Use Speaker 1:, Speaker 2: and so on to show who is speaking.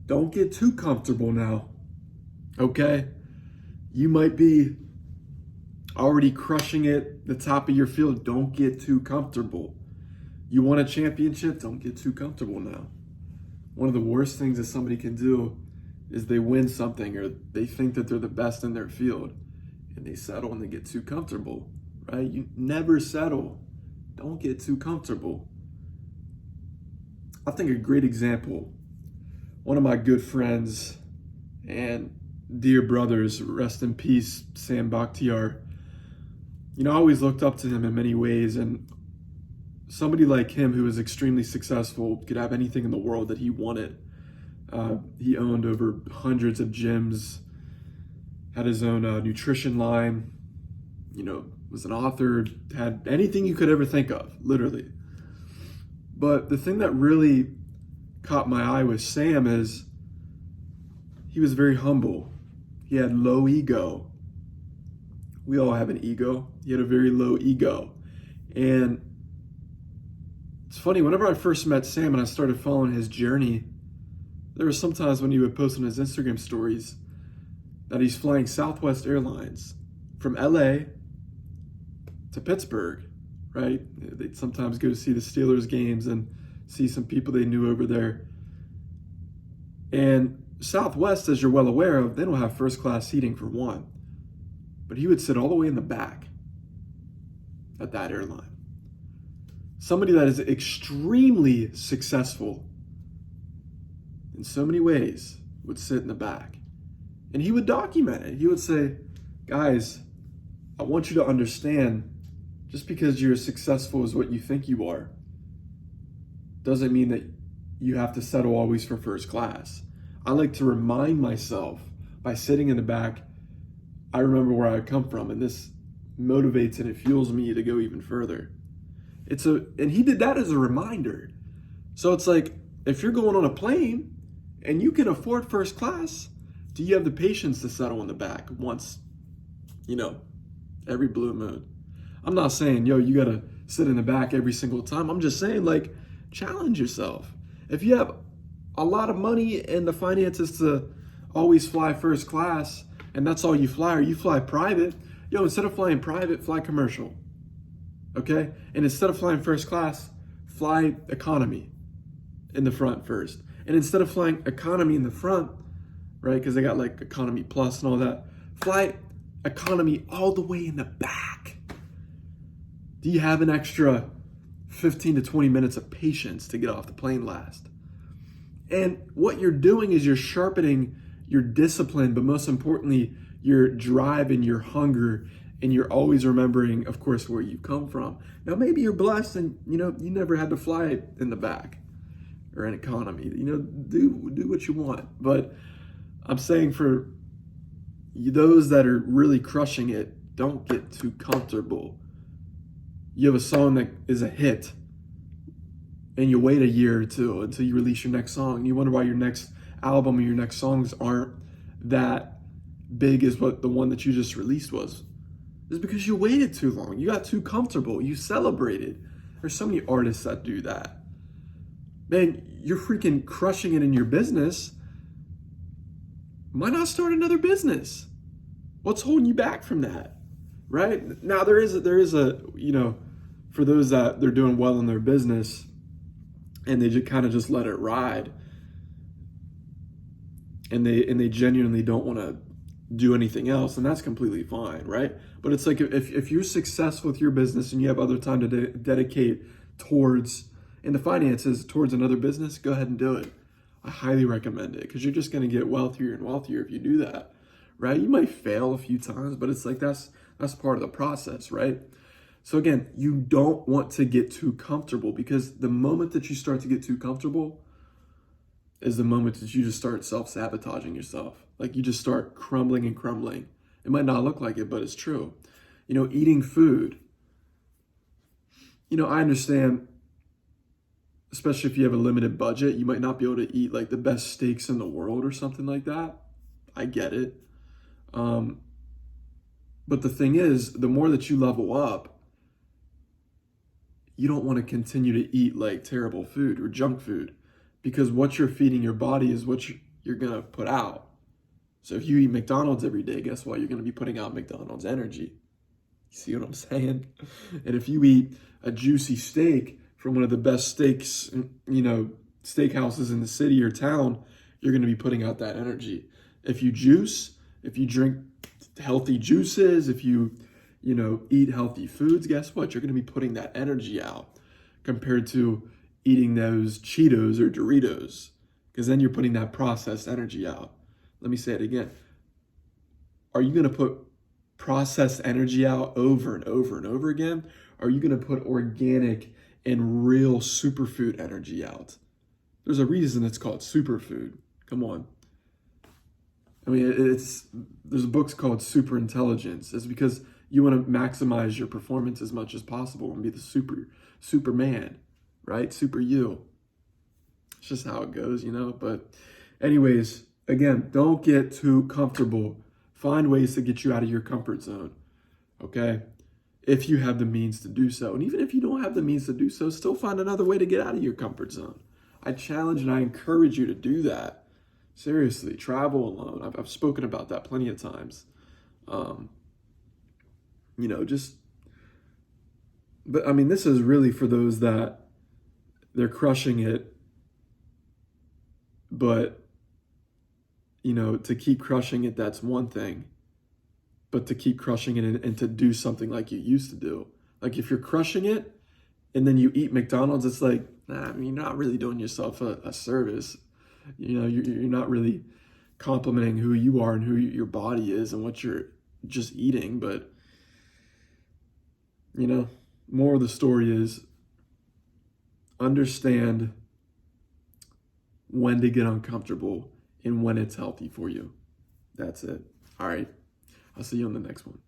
Speaker 1: Don't get too comfortable now, okay? You might be already crushing it, the top of your field. Don't get too comfortable. You want a championship? Don't get too comfortable now. One of the worst things that somebody can do is they win something or they think that they're the best in their field and they settle and they get too comfortable, right? You never settle. Don't get too comfortable. I think a great example, one of my good friends and dear brothers, rest in peace, Sam Bakhtiar. I always looked up to him in many ways, and somebody like him who was extremely successful could have anything in the world that he wanted. He owned over hundreds of gyms, had his own nutrition line, was an author, had anything you could ever think of, literally. But the thing that really caught my eye with Sam is he was very humble. He had low ego. We all have an ego. He had a very low ego. And it's funny, whenever I first met Sam and I started following his journey, there were some times when he would post on his Instagram stories that he's flying Southwest Airlines from LA to Pittsburgh, right? They'd sometimes go to see the Steelers games and see some people they knew over there. And Southwest, as you're well aware of, they don't have first class seating for one. But he would sit all the way in the back at that airline. Somebody that is extremely successful in so many ways would sit in the back. And he would document it. He would say, guys, I want you to understand, just because you're as successful as what you think you are, doesn't mean that you have to settle always for first class. I like to remind myself by sitting in the back, I remember where I come from, and this motivates and it fuels me to go even further. And he did that as a reminder. So it's like, if you're going on a plane and you can afford first class, do you have the patience to settle in the back once, every blue moon? I'm not saying, you gotta sit in the back every single time. I'm just saying, challenge yourself. If you have a lot of money and the finances to always fly first class, and that's all you fly, or you fly private, instead of flying private, fly commercial. Okay? And instead of flying first class, fly economy in the front first. And instead of flying economy in the front, right, because they got economy plus and all that, fly economy all the way in the back. Do you have an extra 15 to 20 minutes of patience to get off the plane last? And what you're doing is you're sharpening your discipline, but most importantly, your drive and your hunger, and you're always remembering, of course, where you come from. Now, maybe you're blessed and, you never had to fly in the back or in economy. Do what you want. But I'm saying for those that are really crushing it, don't get too comfortable. You have a song that is a hit, and you wait a year or two until you release your next song. And you wonder why your next album or your next songs aren't that big as what the one that you just released was. It's because you waited too long. You got too comfortable. You celebrated. There's so many artists that do that. Man, you're freaking crushing it in your business. Why not start another business? What's holding you back from that? Right? Now there is a for those that they're doing well in their business and they just kind of just let it ride, and they genuinely don't want to do anything else, and that's completely fine, right? But it's like, if you're successful with your business and you have other time to dedicate towards, in the finances, towards another business, go ahead and do it. I highly recommend it, because you're just going to get wealthier and wealthier if you do that, right? You might fail a few times, but it's like that's part of the process, right? So again, you don't want to get too comfortable, because the moment that you start to get too comfortable is the moment that you just start self-sabotaging yourself. You just start crumbling and crumbling. It might not look like it, but it's true. Eating food. I understand, especially if you have a limited budget, you might not be able to eat the best steaks in the world or something like that. I get it. But the thing is, the more that you level up, you don't want to continue to eat terrible food or junk food, because what you're feeding your body is what you're going to put out. So if you eat McDonald's every day, guess what? You're going to be putting out McDonald's energy. You see what I'm saying? And if you eat a juicy steak from one of the best steaks, steakhouses in the city or town, you're going to be putting out that energy. If you juice, if you drink healthy juices, if you eat healthy foods, guess what? You're going to be putting that energy out compared to eating those Cheetos or Doritos, because then you're putting that processed energy out. Let me say it again. Are you going to put processed energy out over and over and over again? Or are you going to put organic and real superfood energy out? There's a reason it's called superfood. Come on. I mean, there's books called Super Intelligence. It's because you want to maximize your performance as much as possible and be the Superman, right? Super you. It's just how it goes, But anyways, again, don't get too comfortable. Find ways to get you out of your comfort zone, okay? If you have the means to do so. And even if you don't have the means to do so, still find another way to get out of your comfort zone. I challenge and I encourage you to do that. Seriously, travel alone. I've spoken about that plenty of times. But I mean, this is really for those that they're crushing it, but to keep crushing it, that's one thing. But to keep crushing it and to do something like you used to do. Like if you're crushing it and then you eat McDonald's, it's like, you're not really doing yourself a service. You're not really complimenting who you are and who your body is and what you're just eating. But, more of the story is understand when to get uncomfortable and when it's healthy for you. That's it. All right. I'll see you on the next one.